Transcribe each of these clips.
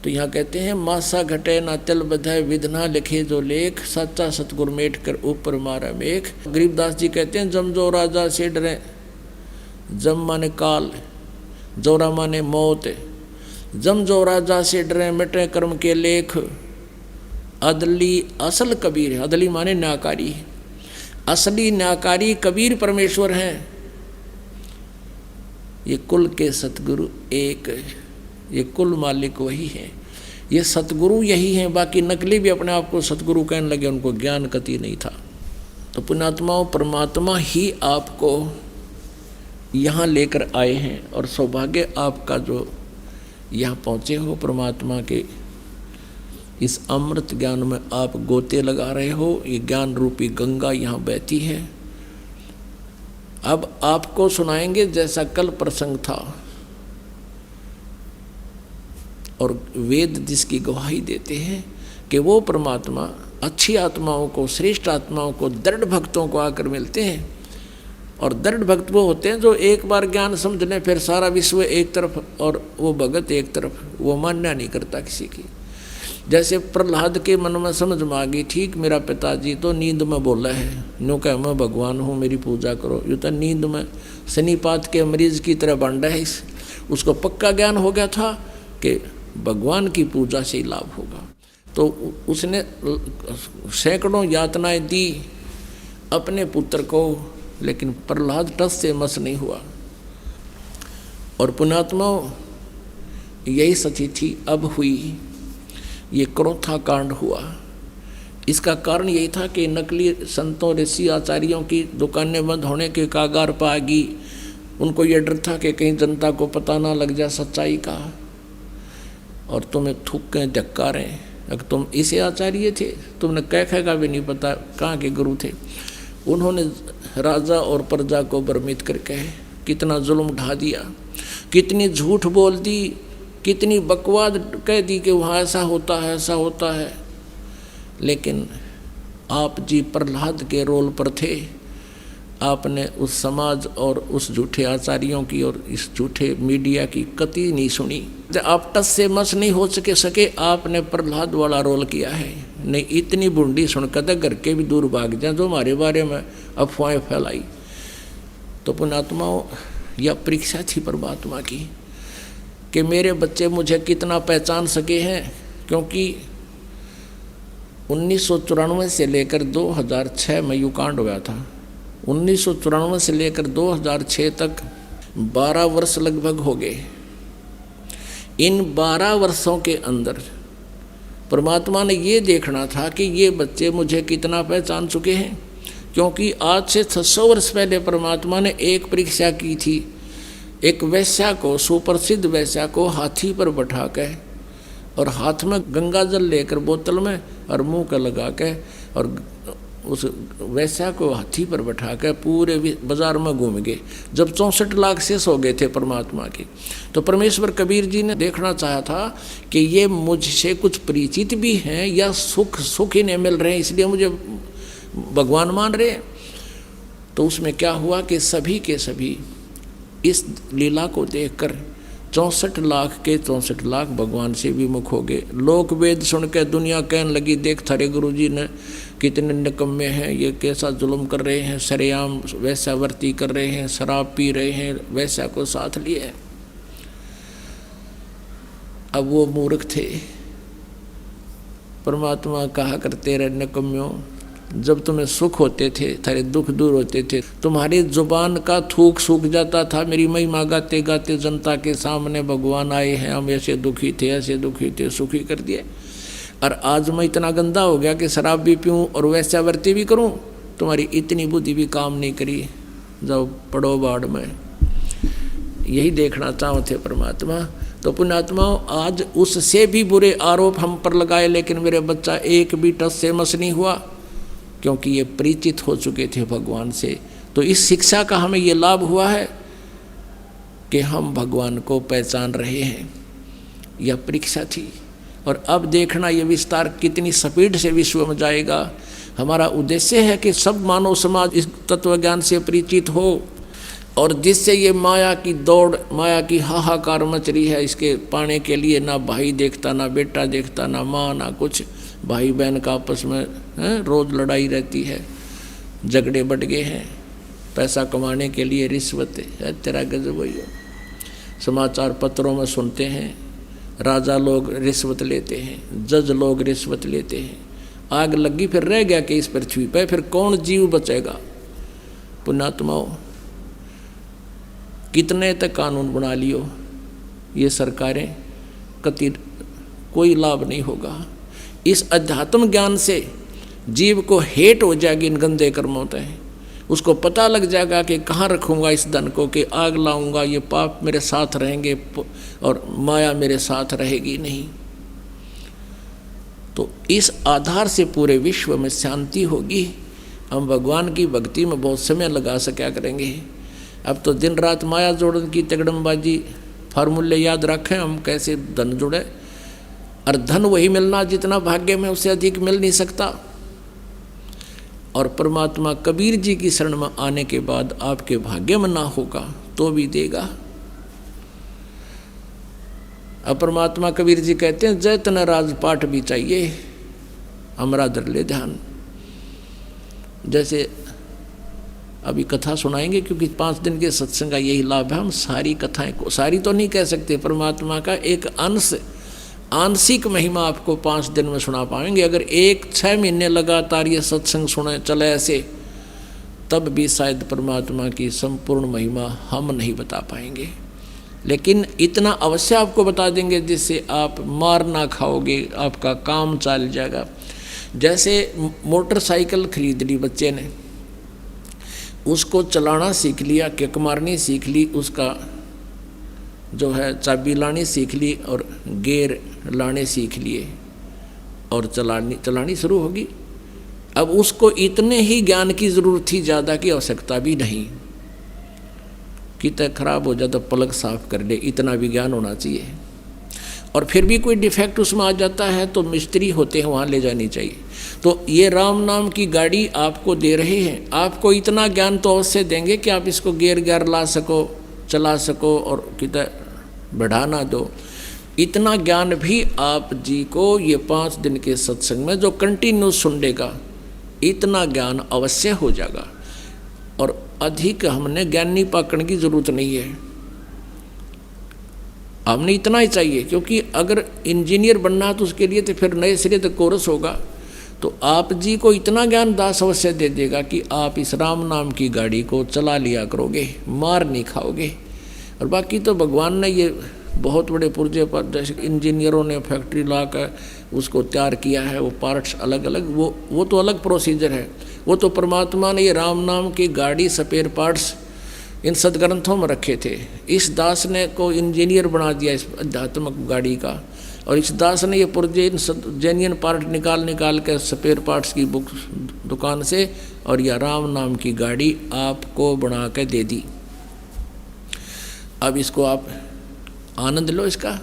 तो यहाँ कहते हैं मासा घटे ना तिल बधाए विधना लिखे जो लेख, सच्चा सतगुर मेट कर ऊपर मारा मेघ। गरीबदास जी कहते हैं जम जो राजा से डरे, जम माने काल, जोरा माने मौत, जम जो राजा से डरे मिटे कर्म के लेख। अदली असल कबीर, अदली माने न्याकारी, असली न्याकारी कबीर परमेश्वर हैं। ये कुल के सतगुरु एक, ये कुल मालिक वही है, ये सतगुरु यही हैं। बाकी नकली भी अपने आप को सतगुरु कहने लगे, उनको ज्ञान कति नहीं था। तो पुण्यात्माओं, परमात्मा ही आपको यहाँ लेकर आए हैं और सौभाग्य आपका जो यहाँ पहुँचे हो। परमात्मा के इस अमृत ज्ञान में आप गोते लगा रहे हो। ये ज्ञान रूपी गंगा यहाँ बहती है। अब आपको सुनाएंगे जैसा कल प्रसंग था, और वेद जिसकी गवाही देते हैं कि वो परमात्मा अच्छी आत्माओं को, श्रेष्ठ आत्माओं को, दृढ़ भक्तों को आकर मिलते हैं। और दृढ़ भक्त वो होते हैं जो एक बार ज्ञान समझ लें, फिर सारा विश्व एक तरफ और वो भगत एक तरफ, वो मान्य नहीं करता किसी की। जैसे प्रहलाद के मन में समझ में आ गई, ठीक मेरा पिताजी तो नींद में बोला है, नो कह मैं भगवान हूँ, मेरी पूजा करो। यूँ तो नींद में शनिपात के मरीज की तरह बांटा है। उसको पक्का ज्ञान हो गया था कि भगवान की पूजा से ही लाभ होगा। तो उसने सैकड़ों यातनाएं दी अपने पुत्र को, लेकिन प्रहलाद टस से मस नहीं हुआ। और पुण्यात्माओं, यही सची थी अब हुई, ये क्रोथा कांड हुआ। इसका कारण यही था कि नकली संतों, ऋषि, आचार्यों की दुकानें बंद होने के कागार पर आ गई। उनको ये डर था कि कहीं जनता को पता ना लग जाए सच्चाई का, और तुम्हें थूकें धक्कारें। अगर तुम इसे आचार्य थे, तुमने कह का भी नहीं पता कहाँ के गुरु थे। उन्होंने राजा और प्रजा को भ्रमित करके कितना जुल्म ढा दिया, कितनी झूठ बोल दी, कितनी बकवाद कह दी कि वहाँ ऐसा होता है, ऐसा होता है। लेकिन आप जी प्रहलाद के रोल पर थे। आपने उस समाज और उस झूठे आचार्यों की और इस झूठे मीडिया की कति नहीं सुनी। जब आप टस से मस नहीं हो सके आपने प्रहलाद वाला रोल किया है। नहीं इतनी बूंदी सुनकर घर के भी दूर भाग जाए जो हमारे बारे में अफवाहें फैलाई। तो पुण्यात्माओं, यह परीक्षा थी परमात्मा की कि मेरे बच्चे मुझे कितना पहचान सके हैं। क्योंकि 1994 से लेकर 2006 में यू कांड हुआ था। 1994 से लेकर 2006 तक 12 वर्ष लगभग हो गए। इन 12 वर्षों के अंदर परमात्मा ने ये देखना था कि ये बच्चे मुझे कितना पहचान चुके हैं। क्योंकि आज से 600 वर्ष पहले परमात्मा ने एक परीक्षा की थी। एक वैश्या को, सुप्रसिद्ध वैश्या को हाथी पर बैठा के और हाथ में गंगा जल लेकर बोतल में और मुंह का लगा के, और उस वैश्या को हाथी पर बैठा के पूरे बाजार में घूम गए। जब 64 लाख शेष हो गए थे परमात्मा के, तो परमेश्वर कबीर जी ने देखना चाहा था कि ये मुझसे कुछ परिचित भी हैं या सुख इन्हें मिल रहे हैं इसलिए मुझे भगवान मान रहे हैं। तो उसमें क्या हुआ कि सभी के सभी इस लीला को देखकर 64 लाख के 64 लाख भगवान से विमुख हो गए। लोक वेद सुन के दुनिया कहने लगी, देख थारे गुरुजी ने कितने निकम्मे हैं, ये कैसा जुल्म कर रहे हैं, सरेआम वैश्यावर्ती कर रहे हैं, शराब पी रहे हैं, वैश्या को साथ लिए। अब वो मूर्ख थे। परमात्मा कहा करते रहे, निकम्यों, जब तुम्हें सुख होते थे, थारे दुख दूर होते थे, तुम्हारी जुबान का थूक सूख जाता था। मेरी महिमा गाते गाते जनता के सामने भगवान आए हैं, हम ऐसे दुखी थे, ऐसे दुखी थे, सुखी कर दिए। और आज मैं इतना गंदा हो गया कि शराब भी पीऊँ और वैश्यावर्ती भी करूँ, तुम्हारी इतनी बुद्धि भी काम नहीं करी, जाओ पड़ो बाढ़ में। यही देखना चाहो थे परमात्मा। तो पुण्यात्माओं, आज उससे भी बुरे आरोप हम पर लगाए, लेकिन मेरे बच्चा एक भी टस से मस नहीं हुआ, क्योंकि ये परिचित हो चुके थे भगवान से। तो इस शिक्षा का हमें ये लाभ हुआ है कि हम भगवान को पहचान रहे हैं। यह परीक्षा थी। और अब देखना ये विस्तार कितनी स्पीड से विश्व में जाएगा। हमारा उद्देश्य है कि सब मानव समाज इस तत्व ज्ञान से परिचित हो। और जिससे ये माया की दौड़, माया की हाहाकार मच रही है, इसके पाने के लिए ना भाई देखता, ना बेटा देखता, ना माँ, ना कुछ। भाई बहन का आपस में रोज़ लड़ाई रहती है, झगड़े बढ़ गए हैं, पैसा कमाने के लिए रिश्वत है तेरा गजब वही। समाचार पत्रों में सुनते हैं, राजा लोग रिश्वत लेते हैं, जज लोग रिश्वत लेते हैं। आग लगी फिर रह गया कि इस पृथ्वी पर फिर कौन जीव बचेगा। पुण्यात्माओं, कितने तक कानून बना लियो ये सरकारें, कति कोई लाभ नहीं होगा। इस अध्यात्म ज्ञान से जीव को हेट हो जाएगी इन गंदे कर्मों तय। उसको पता लग जाएगा कि कहाँ रखूँगा इस धन को, कि आग लाऊंगा, ये पाप मेरे साथ रहेंगे और माया मेरे साथ रहेगी नहीं। तो इस आधार से पूरे विश्व में शांति होगी। हम भगवान की भक्ति में बहुत समय लगा सका करेंगे। अब तो दिन रात माया जोड़न की तगड़मबाजी, फार्मूले याद रखें हम कैसे धन जुड़े। और धन वही मिलना जितना भाग्य में, उससे अधिक मिल नहीं सकता। और परमात्मा कबीर जी की शरण में आने के बाद आपके भाग्य में ना होगा तो भी देगा। अब परमात्मा कबीर जी कहते हैं, जय तन राजपाट भी चाहिए, हमारा दर ले ध्यान। जैसे अभी कथा सुनाएंगे, क्योंकि 5 दिन के सत्संग का यही लाभ है। हम सारी कथाएं को, सारी तो नहीं कह सकते, परमात्मा का एक अंश, आंशिक महिमा आपको 5 दिन में सुना पाएंगे। अगर 6 महीने लगातार ये सत्संग सुने चले ऐसे, तब भी शायद परमात्मा की संपूर्ण महिमा हम नहीं बता पाएंगे। लेकिन इतना अवश्य आपको बता देंगे जिससे आप मार ना खाओगे, आपका काम चल जाएगा। जैसे मोटरसाइकिल खरीद ली बच्चे ने, उसको चलाना सीख लिया, किक मारनी सीख ली, उसका जो है चाबी लानी सीख ली और गियर लाने सीख लिए और चलानी शुरू होगी। अब उसको इतने ही ज्ञान की ज़रूरत थी, ज़्यादा की आवश्यकता भी नहीं। कितना खराब हो जाए तो पलक साफ कर ले, इतना भी ज्ञान होना चाहिए। और फिर भी कोई डिफेक्ट उसमें आ जाता है तो मिस्त्री होते हैं, वहाँ ले जानी चाहिए। तो ये राम नाम की गाड़ी आपको दे रहे हैं, आपको इतना ज्ञान तो अवश्य देंगे कि आप इसको गियर ला सको, चला सको और कितना बढ़ा ना दो। इतना ज्ञान भी आप जी को ये 5 दिन के सत्संग में जो कंटिन्यू सुन लेगा, इतना ज्ञान अवश्य हो जाएगा। और अधिक हमने ज्ञानी पाकने की जरूरत नहीं है, हमने इतना ही चाहिए। क्योंकि अगर इंजीनियर बनना तो उसके लिए तो फिर नए सिरे तो कोर्स होगा। तो आप जी को इतना ज्ञान दास अवश्य दे देगा कि आप इस राम नाम की गाड़ी को चला लिया करोगे, मार नहीं खाओगे। और बाकी तो भगवान ने ये बहुत बड़े पुर्जे पर, जैसे इंजीनियरों ने फैक्ट्री ला कर उसको तैयार किया है, वो पार्ट्स अलग अलग, वो तो अलग प्रोसीजर है। वो तो परमात्मा ने ये राम नाम की गाड़ी स्पेयर पार्ट्स इन सदग्रंथों में रखे थे। इस दास ने को इंजीनियर बना दिया इस अध्यात्मक गाड़ी का, और इस दास ने ये पुर्जे जेन्युइन पार्ट निकाल के स्पेयर पार्ट्स की बुक दुकान से, और यह राम नाम की गाड़ी आपको बना के दे दी। अब इसको आप आनंद लो इसका।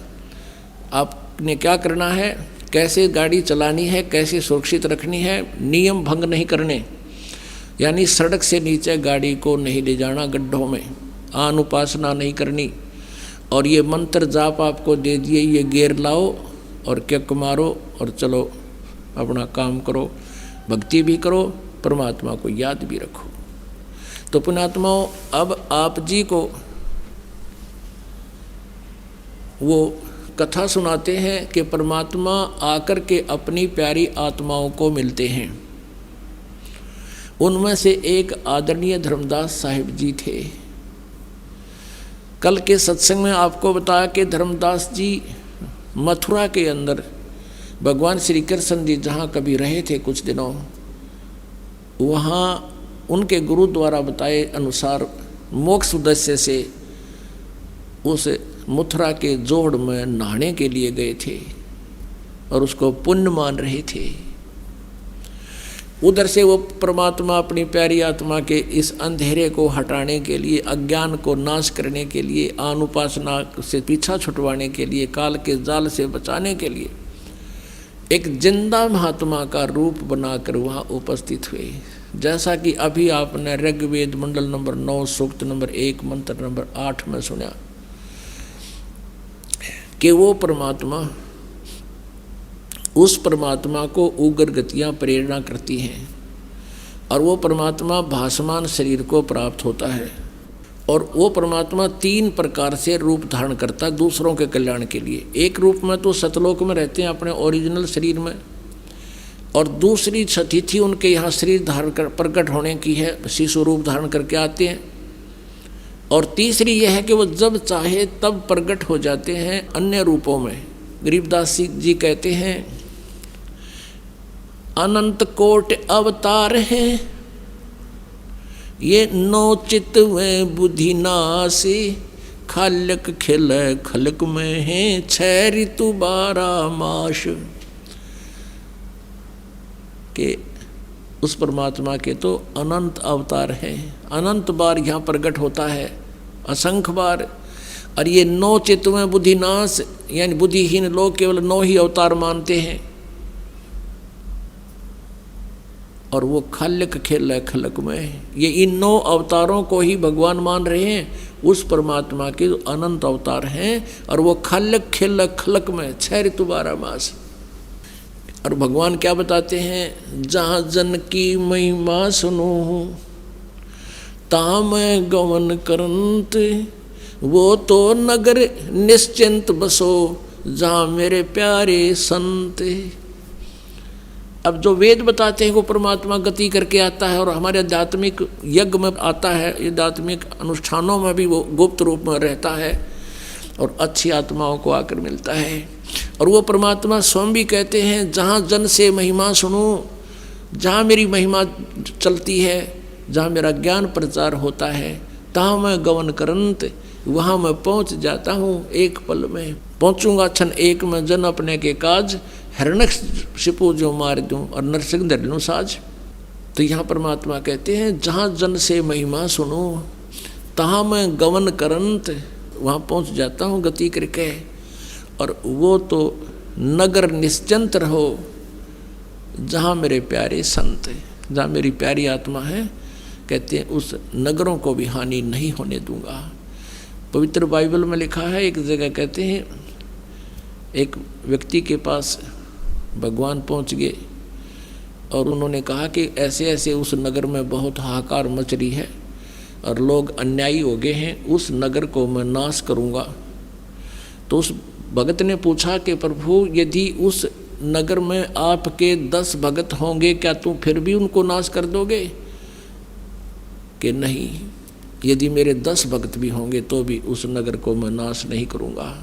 आपने क्या करना है, कैसे गाड़ी चलानी है, कैसे सुरक्षित रखनी है, नियम भंग नहीं करने। यानी सड़क से नीचे गाड़ी को नहीं ले जाना, गड्ढों में अनुपासना नहीं करनी। और ये मंत्र जाप आपको दे दिए, ये गियर लाओ और किक मारो और चलो अपना काम करो, भक्ति भी करो, परमात्मा को याद भी रखो। तो पुण्यात्माओं, अब आप जी को वो कथा सुनाते हैं कि परमात्मा आकर के अपनी प्यारी आत्माओं को मिलते हैं। उनमें से एक आदरणीय धर्मदास साहिब जी थे। कल के सत्संग में आपको बताया कि धर्मदास जी मथुरा के अंदर भगवान श्री कृष्ण जी जहाँ कभी रहे थे कुछ दिनों, वहाँ उनके गुरु द्वारा बताए अनुसार मोक्ष उद्देश्य से उस मथुरा के जोड़ में नहाने के लिए गए थे और उसको पुण्य मान रहे थे। उधर से वो परमात्मा अपनी प्यारी आत्मा के इस अंधेरे को हटाने के लिए, अज्ञान को नाश करने के लिए, अनुपासना से पीछा छुटवाने के लिए, काल के जाल से बचाने के लिए, एक जिंदा महात्मा का रूप बनाकर वहाँ उपस्थित हुए। जैसा कि अभी आपने ऋग्वेद मंडल नंबर 9 सूक्त नंबर 1 मंत्र नंबर 8 में सुना कि वो परमात्मा, उस परमात्मा को उग्र गतियाँ प्रेरणा करती हैं और वो परमात्मा भासमान शरीर को प्राप्त होता है। और वो परमात्मा 3 प्रकार से रूप धारण करता है दूसरों के कल्याण के लिए। एक रूप में तो सतलोक में रहते हैं अपने ओरिजिनल शरीर में, और दूसरी तिथि उनके यहाँ शरीर धारण कर प्रकट होने की है, शिशु रूप धारण करके आते हैं। और तीसरी यह है कि वो जब चाहे तब प्रकट हो जाते हैं अन्य रूपों में। गरीबदास जी कहते हैं अनंत कोट अवतार हैं ये, 9 चित में बुद्धि नासी, खालक खिल खलक में है 6 ऋतु 12 मास। के उस परमात्मा के तो अनंत अवतार हैं, अनंत बार यहाँ प्रकट होता है, असंख्य बार। और ये 9 चित्त में बुद्धिनाश, यानी बुद्धिहीन लोग केवल 9 ही अवतार मानते हैं, और वो खलक खेल खलक में, ये इन 9 अवतारों को ही भगवान मान रहे हैं। उस परमात्मा के जो अनंत अवतार हैं और वो खलक खेल खलक में 6 ऋतु 12 मास। और भगवान क्या बताते हैं, जहाँ जन की महिमा सुनो ता मैं गमन करंत, वो तो नगर निश्चिंत बसो जहाँ मेरे प्यारे संत। अब जो वेद बताते हैं वो परमात्मा गति करके आता है और हमारे आध्यात्मिक यज्ञ में आता है, आध्यात्मिक अनुष्ठानों में भी वो गुप्त रूप में रहता है और अच्छी आत्माओं को आकर मिलता है। और वो परमात्मा स्वयं भी कहते हैं जहाँ जन से महिमा सुनो, जहाँ मेरी महिमा चलती है, जहाँ मेरा ज्ञान प्रचार होता है, तहाँ मैं गमन करंत, वहाँ मैं पहुँच जाता हूँ एक पल में। पहुँचूँगा क्षण एक में, जन अपने के काज, हिरण्यकशिपु जो मार दूँ और नरसिंह धर लूँ साज। तो यहाँ परमात्मा कहते हैं जहाँ जन से महिमा सुनो तहाँ मैं गमन करंत, वहाँ पहुँच जाता हूँ गति करके। और वो तो नगर निश्चिंत रहो जहाँ मेरे प्यारे संत, जहाँ मेरी प्यारी आत्मा है, कहते हैं उस नगरों को भी हानि नहीं होने दूंगा। पवित्र बाइबल में लिखा है, एक जगह कहते हैं एक व्यक्ति के पास भगवान पहुंच गए और उन्होंने कहा कि ऐसे ऐसे उस नगर में बहुत हाहाकार मच रही है और लोग अन्यायी हो गए हैं, उस नगर को मैं नाश करूंगा। तो उस भगत ने पूछा कि प्रभु यदि उस नगर में आपके 10 भगत होंगे क्या तुम फिर भी उनको नाश कर दोगे? कि नहीं, यदि मेरे 10 भगत भी होंगे तो भी उस नगर को मैं नाश नहीं करूँगा।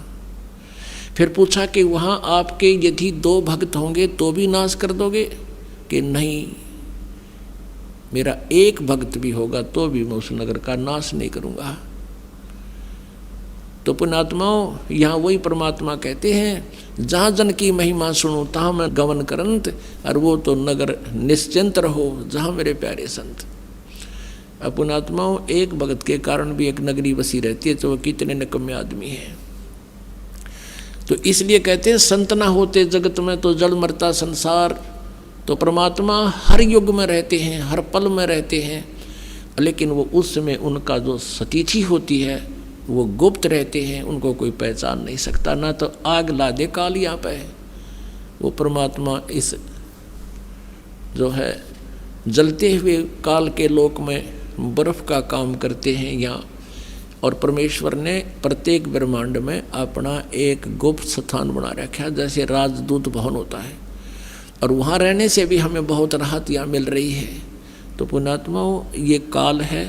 फिर पूछा कि वहाँ आपके यदि 2 भक्त होंगे तो भी नाश कर दोगे? कि नहीं, मेरा 1 भक्त भी होगा तो भी मैं उस नगर का नाश नहीं करूँगा। तो पुण्यात्माओं, यहाँ वही परमात्मा कहते हैं जहाँ जन की महिमा सुनो तहाँ मैं गमन करंत, और वो तो नगर निश्चिंत रहो जहाँ मेरे प्यारे संत। अब पुण्यात्माओं, एक भगत के कारण भी एक नगरी बसी रहती है, तो वो कितने निकम्मे आदमी हैं। तो इसलिए कहते हैं संत ना होते जगत में तो जल मरता संसार। तो परमात्मा हर युग में रहते हैं, हर पल में रहते हैं, लेकिन वो उस समय उनका जो सतिथि होती है वो गुप्त रहते हैं, उनको कोई पहचान नहीं सकता। ना तो आग ला दे काल यहाँ पे, वो परमात्मा इस जो है जलते हुए काल के लोक में बर्फ का काम करते हैं यहाँ। और परमेश्वर ने प्रत्येक ब्रह्मांड में अपना एक गुप्त स्थान बना रखा है, जैसे राजदूत भवन होता है, और वहाँ रहने से भी हमें बहुत राहत यहाँ मिल रही है। तो पुण्यात्माओं, ये काल है,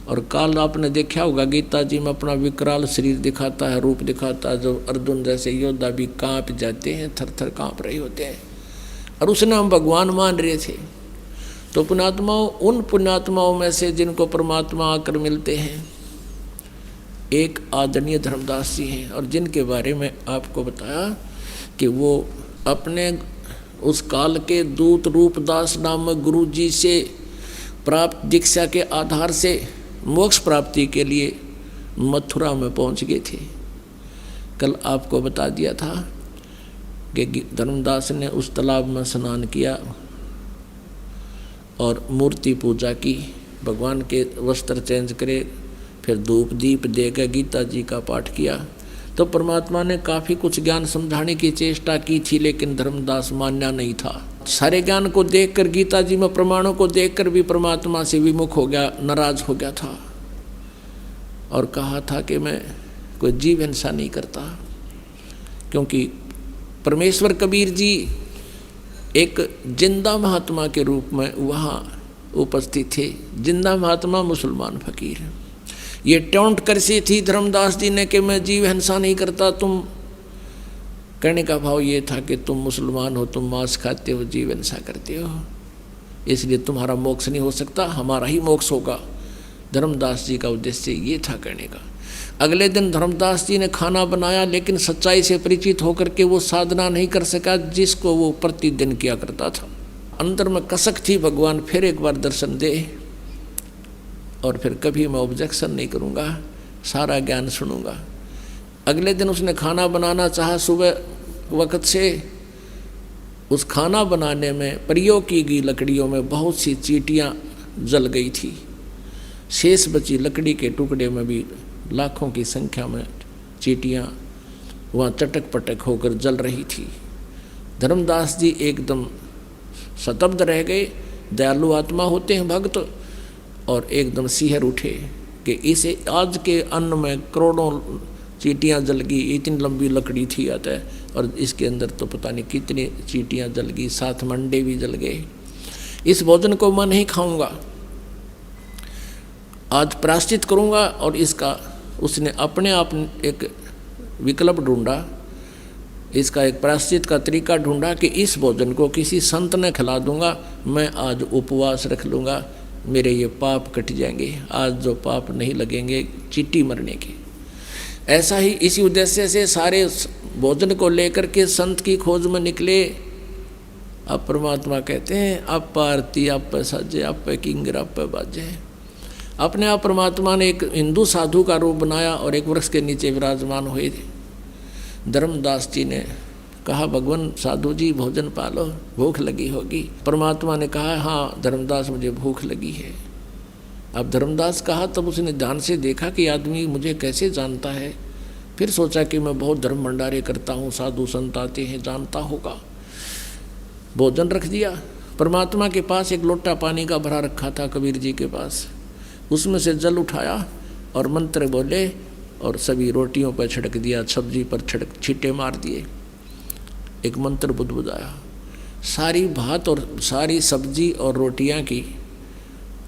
और काल आपने देखा होगा गीता जी में अपना विकराल शरीर दिखाता है, रूप दिखाता है, जो अर्जुन जैसे योद्धा भी कांप जाते हैं, थर थर कांप रहे होते हैं, और उसने हम भगवान मान रहे थे। तो पुण्यात्माओं, उन पुण्यात्माओं में से जिनको परमात्मा आकर मिलते हैं, एक आदरणीय धर्मदास जी हैं, और जिनके बारे में आपको बताया कि वो अपने उस काल के दूत रूपदास नामक गुरु जी से प्राप्त दीक्षा के आधार से मोक्ष प्राप्ति के लिए मथुरा में पहुंच गए थे। कल आपको बता दिया था कि धर्मदास ने उस तालाब में स्नान किया और मूर्ति पूजा की, भगवान के वस्त्र चेंज करे, फिर धूप दीप देकर गीता जी का पाठ किया। तो परमात्मा ने काफ़ी कुछ ज्ञान समझाने की चेष्टा की थी, लेकिन धर्मदास मान्या नहीं था। सारे ज्ञान को देखकर, गीता जी में प्रमाणों को देखकर भी परमात्मा से विमुख हो गया, नाराज हो गया था और कहा था कि मैं कोई जीव हिंसा नहीं करता। क्योंकि परमेश्वर कबीर जी एक जिंदा महात्मा के रूप में वहाँ उपस्थित थे। जिंदा महात्मा मुसलमान फकीर। ये टोंट करसी थी धर्मदास जी ने कि मैं जीव हिंसा नहीं करता। तुम कहने का भाव ये था कि तुम मुसलमान हो, तुम मांस खाते हो, जीव हिंसा करते हो, इसलिए तुम्हारा मोक्ष नहीं हो सकता, हमारा ही मोक्ष होगा। धर्मदास जी का उद्देश्य ये था कहने का। अगले दिन धर्मदास जी ने खाना बनाया, लेकिन सच्चाई से परिचित होकर के वो साधना नहीं कर सका जिसको वो प्रतिदिन किया करता था। अंदर में कसक थी, भगवान फिर एक बार दर्शन दे और फिर कभी मैं ऑब्जेक्शन नहीं करूँगा, सारा ज्ञान सुनूंगा। अगले दिन उसने खाना बनाना चाहा सुबह वक्त से। उस खाना बनाने में प्रयोग की गई लकड़ियों में बहुत सी चींटियाँ जल गई थी। शेष बची लकड़ी के टुकड़े में भी लाखों की संख्या में चींटियाँ वहाँ चटक पटक होकर जल रही थी। धर्मदास जी एकदम स्तब्ध रह गए। दयालु आत्मा होते हैं भक्त, और एकदम सिहर उठे कि इसे आज के अन्न में करोड़ों चींटियाँ जल गई, इतनी लंबी लकड़ी थी आता है, और इसके अंदर तो पता नहीं कितनी चींटियाँ जल गई, साथ में अंडे भी जल गए। इस भोजन को मैं नहीं खाऊंगा, आज प्रायश्चित करूंगा। और इसका उसने अपने आप एक विकल्प ढूंढा, इसका एक प्रायश्चित का तरीका ढूंढा कि इस भोजन को किसी संत ने खिला दूंगा, मैं आज उपवास रख लूँगा, मेरे ये पाप कट जाएंगे, आज जो पाप नहीं लगेंगे चींटी मरने के। ऐसा ही इसी उद्देश्य से सारे भोजन को लेकर के संत की खोज में निकले। अब परमात्मा कहते हैं आप आरती आप साजे आप किंगर आप बाजे। अपने आप परमात्मा ने एक हिंदू साधु का रूप बनाया और एक वृक्ष के नीचे विराजमान हुए थे। धर्मदास जी ने कहा भगवान साधु जी भोजन पालो, भूख लगी होगी। परमात्मा ने कहा हाँ धर्मदास मुझे भूख लगी है। अब धर्मदास कहा तब उसने ध्यान से देखा कि आदमी मुझे कैसे जानता है। फिर सोचा कि मैं बहुत धर्म भंडारे करता हूँ, साधु संत आते हैं, जानता होगा। भोजन रख दिया। परमात्मा के पास एक लोटा पानी का भरा रखा था कबीर जी के पास, उसमें से जल उठाया और मंत्र बोले और सभी रोटियों पर छिड़क दिया, सब्जी पर छींटे मार दिए। एक मंत्र बुदबुदाया, सारी भात और सारी सब्जी और रोटियां की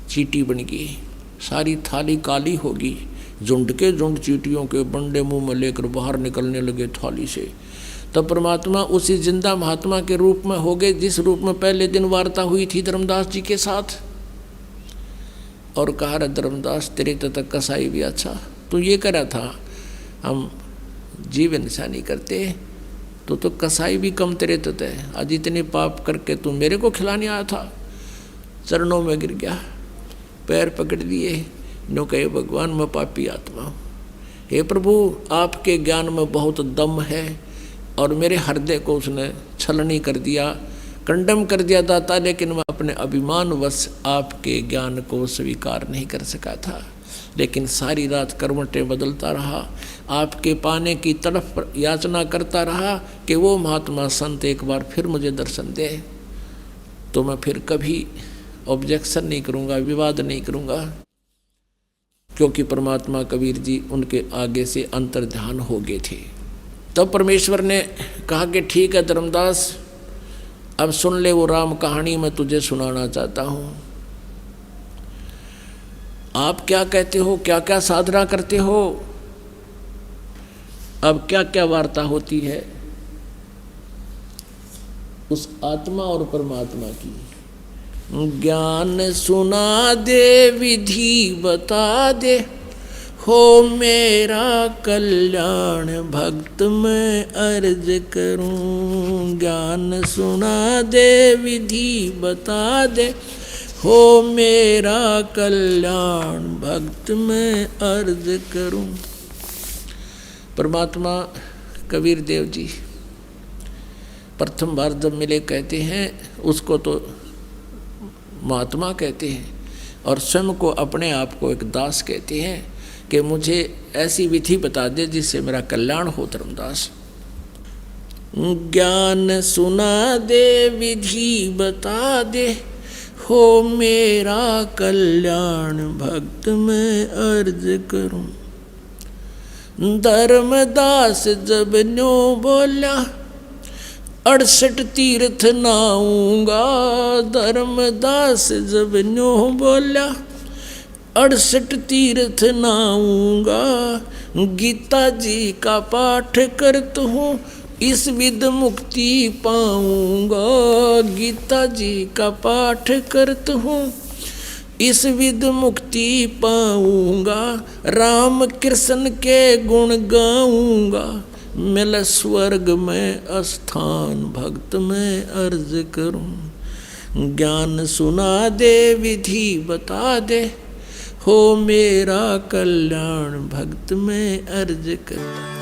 चींटी बन गई, सारी थाली काली होगी। झुंड के झुंड चींटियों के बंडे मुंह में लेकर बाहर निकलने लगे थाली से। तब परमात्मा उसी जिंदा महात्मा के रूप में हो गए जिस रूप में पहले दिन वार्ता हुई थी धर्मदास जी के साथ। और कहा रे धर्मदास तेरे तक कसाई भी अच्छा, तू ये करा था हम जीव हिंसा नहीं करते, तो कसाई भी कम तेरे तत है। आज इतने पाप करके तू मेरे को खिलाने आया था। चरणों में गिर गया, पैर पकड़ लिए, नो कहे भगवान मैं पापी आत्मा हूँ, हे प्रभु आपके ज्ञान में बहुत दम है। और मेरे हृदय को उसने छलनी कर दिया, कंडम कर दिया दाता, लेकिन मैं अपने अभिमानवश आपके ज्ञान को स्वीकार नहीं कर सका था। लेकिन सारी रात करवटें बदलता रहा, आपके पाने की तड़फ याचना करता रहा कि वो महात्मा संत एक बार फिर मुझे दर्शन दे, तो मैं फिर कभी ऑब्जेक्शन नहीं करूँगा, विवाद नहीं करूँगा। क्योंकि परमात्मा कबीर जी उनके आगे से अंतर्ध्यान हो गए थे। तब परमेश्वर ने कहा कि ठीक है धर्मदास, अब सुन ले वो राम कहानी मैं तुझे सुनाना चाहता हूँ। आप क्या कहते हो, क्या क्या साधना करते हो, अब क्या क्या वार्ता होती है उस आत्मा और परमात्मा की। ज्ञान सुना दे विधि बता दे, हो मेरा कल्याण भक्त मैं अर्ज करूं। ज्ञान सुना दे विधि बता दे, हो मेरा कल्याण भक्त मैं अर्ज करूं। परमात्मा कबीर देव जी प्रथम बार जब मिले कहते हैं उसको तो महात्मा कहते हैं और स्वयं को अपने आप को एक दास कहते हैं कि मुझे ऐसी विधि बता दे जिससे मेरा कल्याण हो धर्मदास। ज्ञान सुना दे विधि बता दे, हो मेरा कल्याण भक्त मैं अर्ज करूं। धर्मदास जब न्यो बोला, 68 तीर्थ नाऊंगा। धर्मदास जब न्यो बोला, 68 तीर्थ नाऊंगा। गीता जी का पाठ करत हूँ, इस विध मुक्ति पाऊंगा। गीता जी का पाठ करत हूँ, इस विध मुक्ति पाऊंगा। राम कृष्ण के गुण गाऊंगा, मिल स्वर्ग में स्थान भक्त में अर्ज करूं। ज्ञान सुना दे विधि बता दे, हो मेरा कल्याण भक्त में अर्ज करूं।